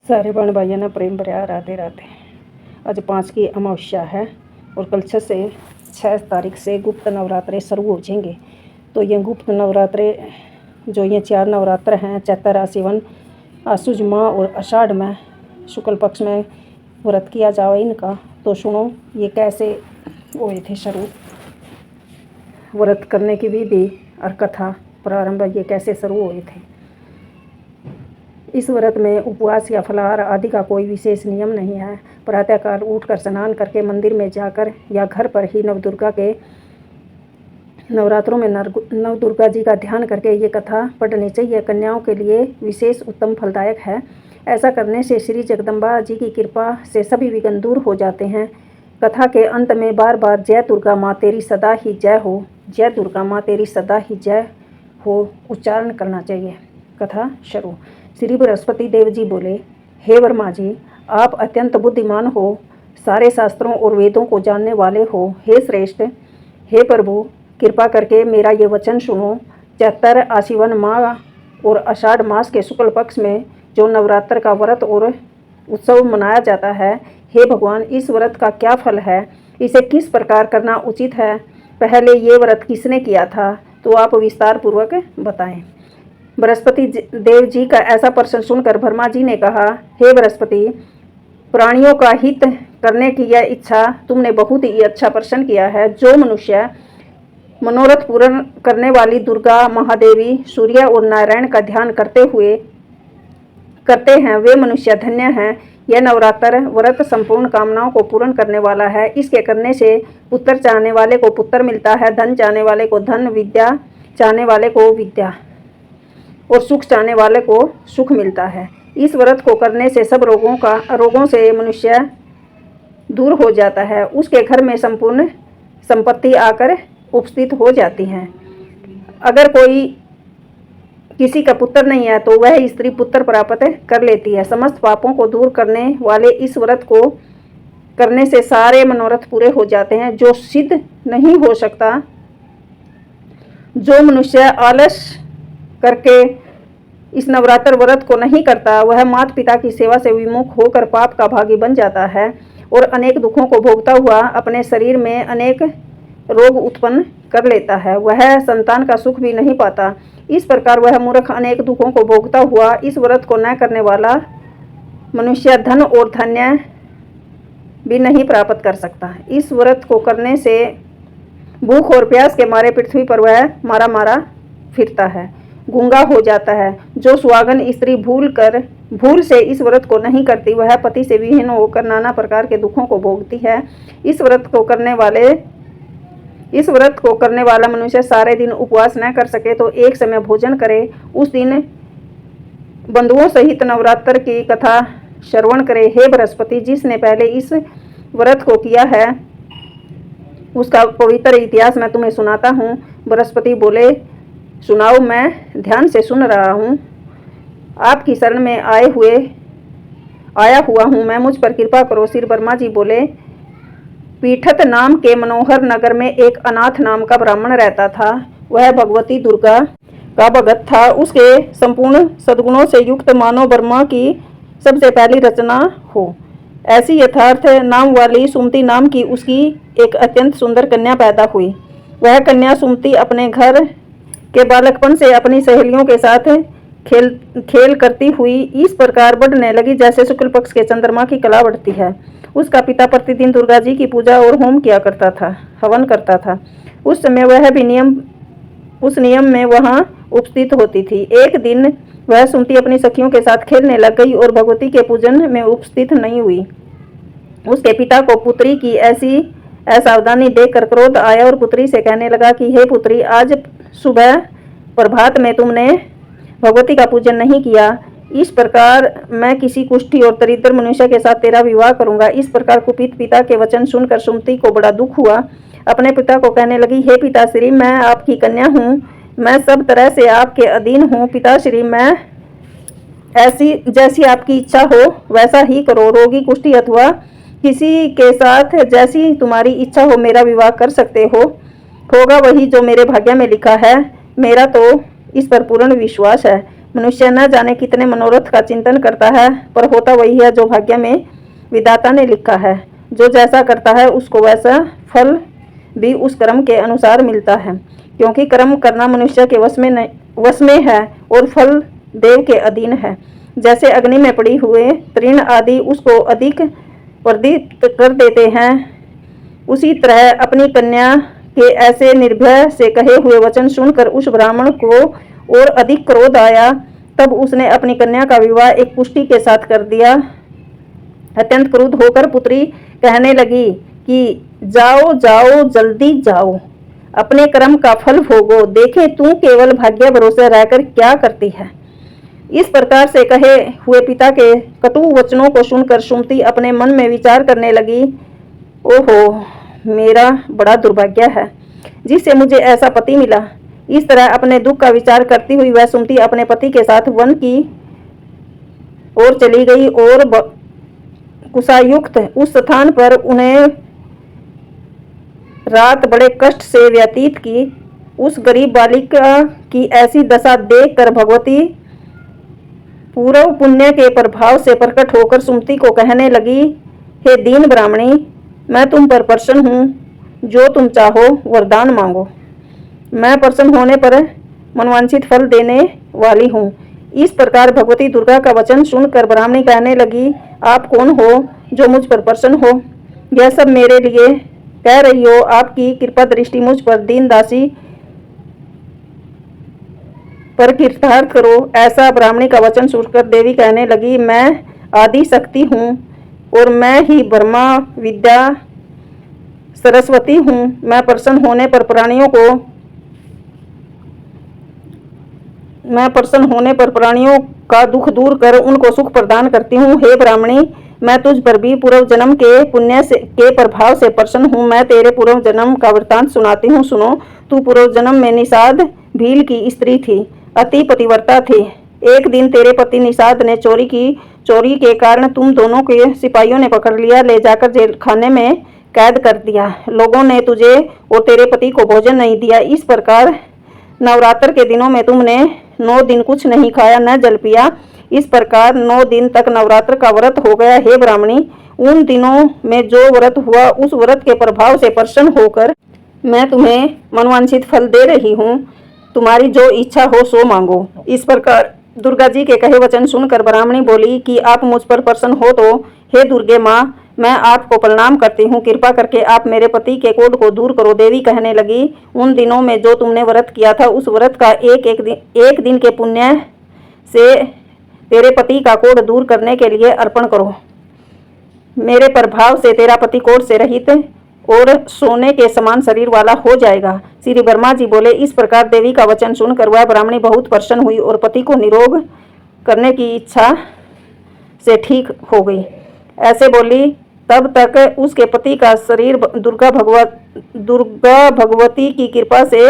सारे बहन भाइयों ने प्रेम भरिया राधे राधे। आज 5 की अमावस्या है और कल 6 तारीख से गुप्त नवरात्रे शुरू हो जाएंगे। तो ये गुप्त नवरात्रे जो ये 4 नवरात्र हैं, चैत्र, आश्विन, आश्विज माह और आषाढ़ में शुक्ल पक्ष में व्रत किया जाए इनका। तो सुनो ये कैसे हुए थे शुरू, व्रत करने की विधि और कथा प्रारंभ ये कैसे शुरू हुए थे। इस व्रत में उपवास या फलाहार आदि का कोई विशेष नियम नहीं है। प्रातःकाल उठकर स्नान करके मंदिर में जाकर या घर पर ही नवदुर्गा के नवरात्रों में नव दुर्गा जी का ध्यान करके ये कथा पढ़नी चाहिए। कन्याओं के लिए विशेष उत्तम फलदायक है। ऐसा करने से श्री जगदम्बा जी की कृपा से सभी विघ्न दूर हो जाते हैं। कथा के अंत में बार बार जय दुर्गा माँ तेरी सदा ही जय हो, जय दुर्गा माँ तेरी सदा ही जय हो उच्चारण करना चाहिए। कथा शुरू। श्री बृहस्पति देव जी बोले, हे वर्मा जी, आप अत्यंत बुद्धिमान हो, सारे शास्त्रों और वेदों को जानने वाले हो। हे श्रेष्ठ, हे प्रभु, कृपा करके मेरा ये वचन सुनो। चैत्र, आश्विन माह और आषाढ़ मास के शुक्ल पक्ष में जो नवरात्र का व्रत और उत्सव मनाया जाता है, हे भगवान, इस व्रत का क्या फल है, इसे किस प्रकार करना उचित है, पहले ये व्रत किसने किया था, तो आप विस्तार पूर्वक बताएं। बृहस्पति देव जी का ऐसा प्रश्न सुनकर ब्रह्मा जी ने कहा, हे बृहस्पति, प्राणियों का हित करने की यह इच्छा तुमने बहुत ही अच्छा प्रश्न किया है। जो मनुष्य मनोरथ पूर्ण करने वाली दुर्गा, महादेवी, सूर्य और नारायण का ध्यान करते हैं वे मनुष्य धन्य हैं। यह नवरात्र व्रत संपूर्ण कामनाओं को पूर्ण करने वाला है। इसके करने से पुत्र चाहने वाले को पुत्र मिलता है, धन चाहने वाले को धन, विद्या चाहने वाले को विद्या और सुख चाहने वाले को सुख मिलता है। इस व्रत को करने से सब रोगों से मनुष्य दूर हो जाता है। उसके घर में संपूर्ण संपत्ति आकर उपस्थित हो जाती हैं। अगर कोई किसी का पुत्र नहीं है तो वह स्त्री पुत्र प्राप्त कर लेती है। समस्त पापों को दूर करने वाले इस व्रत को करने से सारे मनोरथ पूरे हो जाते हैं। जो सिद्ध नहीं हो सकता, जो मनुष्य आलस करके इस नवरात्र व्रत को नहीं करता, वह माता पिता की सेवा से विमुख होकर पाप का भागी बन जाता है और अनेक दुखों को भोगता हुआ अपने शरीर में अनेक रोग उत्पन्न कर लेता है। वह संतान का सुख भी नहीं पाता। इस प्रकार वह मूर्ख अनेक दुखों को भोगता हुआ इस व्रत को न करने वाला मनुष्य धन और धन्य भी नहीं प्राप्त कर सकता। इस व्रत को करने से भूख और प्यास के मारे पृथ्वी पर वह मारा फिरता है, गूंगा हो जाता है। जो सुहागन स्त्री भूल से इस व्रत को नहीं करती, वह पति से विहीन होकर नाना प्रकार के दुखों को भोगती है। इस व्रत को करने वाला मनुष्य सारे दिन उपवास न कर सके तो एक समय भोजन करे। उस दिन बंधुओं सहित नवरात्र की कथा श्रवण करे। हे बृहस्पति, जिसने पहले इस व्रत को किया है उसका पवित्र इतिहास मैं तुम्हें सुनाता हूँ। बृहस्पति बोले, सुनाओ, मैं ध्यान से सुन रहा हूँ। आपकी शरण में आया हुआ हूँ मैं, मुझ पर कृपा करो। श्री ब्रह्मा जी बोले, पीठत नाम के मनोहर नगर में एक अनाथ नाम का ब्राह्मण रहता था। वह भगवती दुर्गा का भगत था। उसके संपूर्ण सद्गुणों से युक्त मानव ब्रह्मा की सबसे पहली रचना हो ऐसी यथार्थ नाम वाली सुमति नाम की उसकी एक अत्यंत सुंदर कन्या पैदा हुई। वह कन्या सुमति अपने घर के बालकपन से अपनी सहेलियों के साथ खेल करती हुई इस प्रकार बढ़ने लगी जैसे शुक्ल पक्ष के चंद्रमा की कला बढ़ती है। उसका पिता प्रतिदिन दुर्गा जी की पूजा और होम किया करता था, हवन करता था। उस समय वह भी उस नियम में वहां उपस्थित होती थी। एक दिन वह सुमति अपनी सखियों के साथ खेलने लग गई और भगवती के पूजन में उपस्थित नहीं हुई। उसके पिता को पुत्री की ऐसी असावधानी देखकर क्रोध आया और पुत्री से कहने लगा कि हे पुत्री, आज सुबह प्रभात में तुमने भगवती का पूजन नहीं किया। इस प्रकार मैं किसी कुष्ठी और दरिद्र मनुष्य के साथ तेरा विवाह करूंगा। इस प्रकार कुपित पिता के वचन सुनकर सुमति को बड़ा दुख हुआ। अपने पिता को कहने लगी, हे पिताश्री, मैं आपकी कन्या हूँ, मैं सब तरह से आपके अधीन हूँ। पिताश्री, मैं जैसी आपकी इच्छा हो वैसा ही करो। रोगी, कुष्ठी अथवा किसी के साथ जैसी तुम्हारी इच्छा हो मेरा विवाह कर सकते हो। होगा वही जो मेरे भाग्य में लिखा है। मेरा तो इस पर पूर्ण विश्वास है। मनुष्य न जाने कितने मनोरथ का चिंतन करता है, पर होता वही है जो भाग्य में विधाता ने लिखा है। जो जैसा करता है उसको वैसा फल भी उस कर्म के अनुसार मिलता है, क्योंकि कर्म करना मनुष्य के वश में है और फल देव के अधीन है। जैसे अग्नि में पड़ी हुए तृण आदि उसको अधिक वर्धित कर देते हैं, उसी तरह अपनी कन्या के ऐसे निर्भय से कहे हुए वचन सुनकर उस ब्राह्मण को और अधिक क्रोध आया। तब उसने अपनी कन्या का विवाह एक पुष्टि के साथ कर दिया। अत्यंत क्रुद्ध होकर पुत्री कहने लगी कि जाओ जाओ जल्दी जाओ, अपने कर्म का फल भोगो, देखें तू केवल भाग्य भरोसे रहकर क्या करती है। इस प्रकार से कहे हुए पिता के कटु वचनों को सुनकर सुमति अपने मन में विचार करने लगी, ओहो, मेरा बड़ा दुर्भाग्य है जिससे मुझे ऐसा पति मिला। इस तरह अपने दुख का विचार करती हुई वह सुमति अपने पति के साथ वन की ओर चली गई और कुशायुक्त उस स्थान पर उन्हें रात बड़े कष्ट से व्यतीत की। उस गरीब बालिका की ऐसी दशा देखकर भगवती पूर्व पुण्य के प्रभाव से प्रकट होकर सुमति को कहने लगी, हे दीन ब्राह्मणी, मैं तुम पर प्रसन्न हूँ, जो तुम चाहो वरदान मांगो। मैं प्रसन्न होने पर मनवांछित फल देने वाली हूँ। इस प्रकार भगवती दुर्गा का वचन सुनकर ब्राह्मणी कहने लगी, आप कौन हो जो मुझ पर प्रसन्न हो? यह सब मेरे लिए कह रही हो? आपकी कृपा दृष्टि मुझ पर दीन दासी पर कृतार्थ करो। ऐसा ब्राह्मणी का वचन सुनकर देवी कहने लगी, मैं आदि शक्ति हूँ और मैं ही ब्रह्मा विद्या सरस्वती हूँ। मैं प्रसन्न होने पर प्राणियों का दुख दूर कर उनको सुख प्रदान करती हूँ। हे ब्राह्मणी, मैं तुझ पर भी पूर्व जन्म के पुण्य के प्रभाव से प्रसन्न हूँ। मैं तेरे पूर्व जन्म का वृत्तांत सुनाती हूँ, सुनो। तू पूर्व जन्म में निषाद भील की स्त्री थी, अति पतिव्रता थी। एक दिन तेरे पति निषाद ने चोरी के कारण तुम दोनों के सिपाहियों ने पकड़ लिया, ले जाकर जेल खाने में कैद कर दिया। लोगों ने तुझे और तेरे पति को भोजन नहीं दिया। इस प्रकार नवरात्र के दिनों में तुमने 9 दिन कुछ नहीं खाया, न जल पिया। इस प्रकार 9 दिन तक नवरात्र का व्रत हो गया। हे ब्राह्मणी, उन दिनों में जो व्रत हुआ उस व्रत के प्रभाव से प्रसन्न होकर मैं तुम्हें मनवांछित फल दे रही हूँ। तुम्हारी जो इच्छा हो सो मांगो। इस प्रकार दुर्गा जी के कहे वचन सुनकर ब्राह्मणी बोली कि आप मुझ पर प्रसन्न हो तो हे दुर्गे माँ, मैं आपको प्रणाम करती हूँ। कृपा करके आप मेरे पति के कोढ़ को दूर करो। देवी कहने लगी, उन दिनों में जो तुमने व्रत किया था उस व्रत का एक दिन के पुण्य से तेरे पति का कोढ़ दूर करने के लिए अर्पण करो। मेरे प्रभाव से तेरा पति कोढ़ से रहित और सोने के समान शरीर वाला हो जाएगा। श्री ब्रह्मा जी बोले। इस प्रकार देवी का वचन सुनकर वह ब्राह्मणी बहुत प्रसन्न हुई और पति को निरोग करने की इच्छा से ठीक हो गई। ऐसे बोली, तब तक उसके पति का शरीर दुर्गा भगवती की कृपा से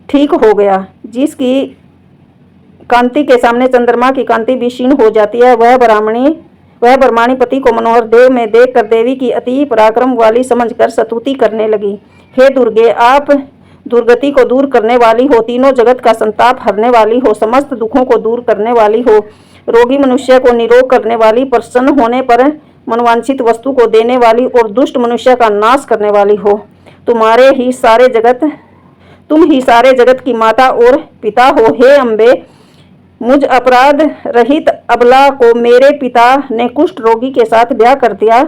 ठीक हो गया। जिसकी कांति के सामने चंद्रमा की कांति भी क्षीण हो जाती है, वह ब्रह्माणी पति को मनोहर देव में देखकर देवी की अति पराक्रम वाली समझकर स्तुति करने लगी। हे दुर्गे, आप दुर्गति को दूर करने वाली हो, तीनों जगत का संताप हरने वाली हो, समस्त दुखों को दूर करने वाली हो, रोगी मनुष्य को निरोग करने वाली, प्रसन्न होने पर मनवांछित वस्तु को देने वाली और दुष्ट मनुष्य का नाश करने वाली हो। तुम ही सारे जगत की माता और पिता हो। हे अम्बे, मुझ अपराध रहित अबला को मेरे पिता ने कुष्ठ रोगी के साथ ब्याह कर दिया।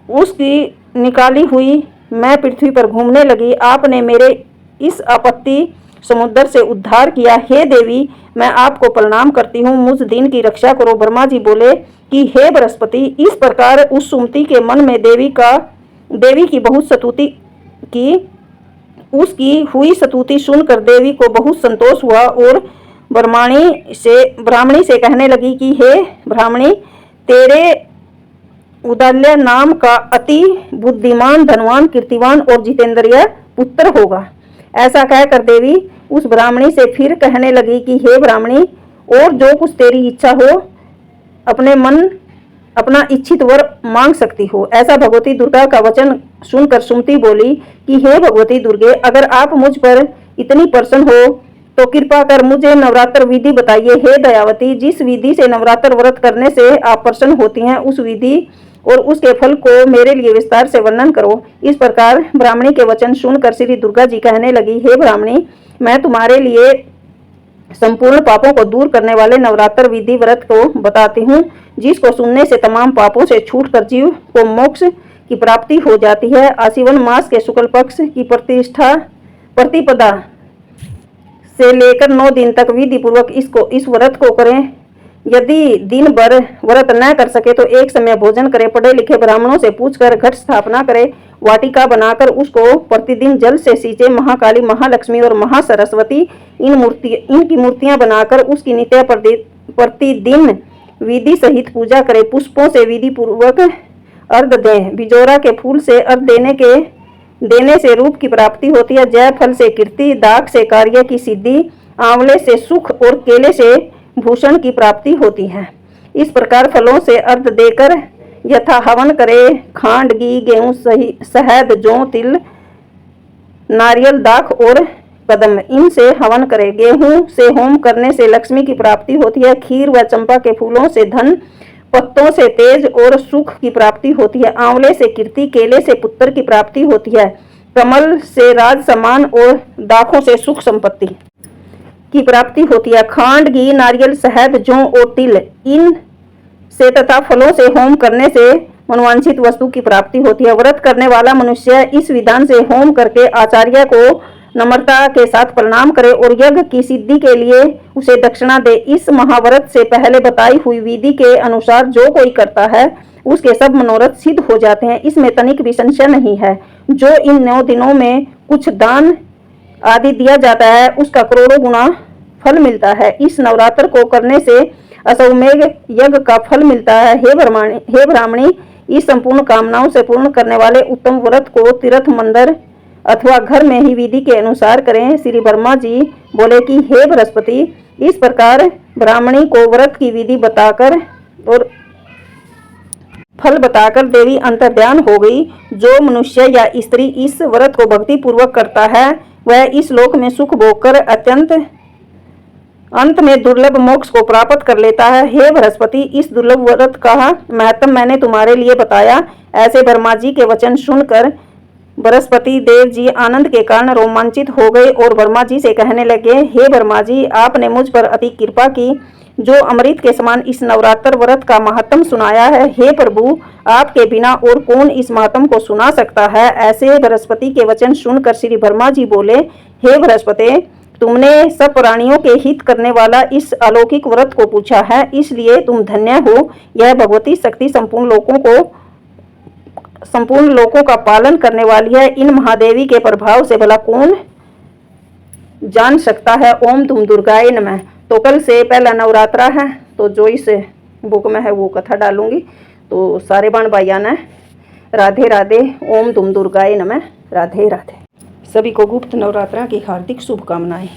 उसकी निकाली हुई मैं पृथ्वी पर घूमने लगी। आपने मेरे इस आपत्ति समुद्र से उद्धार किया। हे देवी, मैं आपको प्रणाम करती हूँ, मुझ दिन की रक्षा करो। ब्रह्मा जी बोले कि हे बृहस्पति, इस प्रकार उस सुमति के मन में देवी की बहुत स्तुति की। उसकी हुई स्तुति सुनकर देवी को बहुत संतोष हुआ और ब्राह्मणी से कहने लगी कि हे ब्राह्मणी, तेरे उदाल्य नाम का अति बुद्धिमान, धनवान, कीर्तिवान और जितेंद्रिय पुत्र होगा। ऐसा कहकर देवी उस ब्राह्मणी से फिर कहने लगी कि हे ब्राह्मणी, और जो कुछ तेरी इच्छा हो अपना इच्छित वर मांग सकती हो। ऐसा भगवती दुर्गा का वचन सुनकर सुमति बोली कि हे भगवती दुर्गे, अगर आप मुझ पर इतनी प्रसन्न हो तो कृपा कर मुझे नवरात्र विधि बताइए। हे दयावती, जिस विधि से नवरात्र व्रत करने से आप प्रसन्न होती हैं, उस विधि और उसके फल को मेरे लिए विस्तार से वर्णन करो। इस प्रकार ब्राह्मणी के वचन सुनकर श्री दुर्गा जी कहने लगी, हे ब्राह्मणी, मैं तुम्हारे लिए संपूर्ण पापों को दूर करने वाले नवरात्र विधि व्रत को बताती हूँ, जिसको सुनने से तमाम पापों से छूटकर जीव को मोक्ष की प्राप्ति हो जाती है। आश्विन मास के शुक्ल पक्ष की प्रतिपदा से लेकर 9 दिन तक विधि पूर्वक इस व्रत को करें। यदि दिन भर व्रत न कर सके तो एक समय भोजन करें। पढ़े लिखे ब्राह्मणों से पूछकर घट स्थापना करें। वाटिका बनाकर उसको प्रतिदिन जल से सींचे। महाकाली, महालक्ष्मी और महासरस्वती इनकी मूर्तियां बनाकर उसकी नित्य प्रतिदिन विधि सहित पूजा करें। पुष्पों से विधि पूर्वक अर्घ दें। बिजोरा के फूल से अर्घ देने से रूप की प्राप्ति होती है। जय फल से कीर्ति, दाख से कार्य की सिद्धि, आंवले से सुख और केले से भूषण की प्राप्ति होती है। इस प्रकार फलों से अर्घ देकर यथा हवन करे। खांड, घी, गेहूं, शहद, जौ, तिल, नारियल, दाख और कदम, इनसे हवन करे। गेहूं से होम करने से लक्ष्मी की प्राप्ति होती है। खीर व चंपा के फूलों से धन, पत्तों से तेज और सुख की प्राप्ति होती है। आंवले से कीर्ति, केले से पुत्र की प्राप्ति होती है। कमल से राज सम्मान और दाखों से सुख संपत्ति की प्राप्ति होती है। खांड, घी, नारियल, शहद, जौ और तिल, इन से तथा फलों से होम करने से मनोवांछित वस्तु की प्राप्ति होती है। व्रत करने वाला मनुष्य इस विधान से होम करके आचार्य को नम्रता के साथ प्रणाम करे और यज्ञ की सिद्धि के लिए उसे दक्षिणा दे। इस महाव्रत से पहले बताई हुई विधि के अनुसार जो कोई करता है उसके सब मनोरथ सिद्ध हो जाते हैं। इसमें तनिक भी संशय नहीं है। जो इन 9 दिनों में कुछ दान आदि दिया जाता है उसका करोड़ों गुना फल मिलता है। इस नवरात्र को करने से अश्वमेध यज्ञ का फल मिलता है। हे ब्राह्मणी, इस संपूर्ण कामनाओं से पूर्ण करने वाले उत्तम व्रत को तीर्थ, मंदिर अथवा घर में ही विधि के अनुसार करें। श्री ब्रह्मा जी बोले कि हे बृहस्पति, इस प्रकार ब्राह्मणी को व्रत की विधि बताकर और फल बताकर देवी अंतर्ध्यान हो गई। जो मनुष्य या स्त्री इस व्रत को भक्ति पूर्वक करता है वह इस लोक में सुख भोगकर अंत में दुर्लभ मोक्ष को प्राप्त कर लेता है। हे बृहस्पति, इस दुर्लभ व्रत का महत्व मैंने तुम्हारे लिए बताया। ऐसे ब्रह्मा जी के वचन सुनकर बृहस्पति देव जी आनंद के कारण रोमांचित हो गए और ब्रह्मा जी से कहने लगे, हे ब्रह्मा जी, आपने मुझ पर अति कृपा की जो अमृत के समान इस नवरात्र व्रत का महात्म सुनाया है। हे प्रभु, आपके बिना और कौन इस महात्म को सुना सकता है। ऐसे बृहस्पति के वचन सुनकर श्री ब्रह्मा जी बोले, हे बृहस्पति, तुमने सब प्राणियों के हित करने वाला इस अलौकिक व्रत को पूछा है, इसलिए तुम धन्य हो। यह भगवती शक्ति संपूर्ण लोकों का पालन करने वाली है। इन महादेवी के प्रभाव से भला कौन जान सकता है। ओम तुम दुर्गाए नमः। तो कल से पहला नवरात्रा है, तो जो इस बुक में है वो कथा डालूंगी। तो सारे बाण भाइयों ने राधे राधे। ओम तुम दुर्गाए नमः। राधे राधे। सभी को गुप्त नवरात्रा की हार्दिक शुभकामनाएं।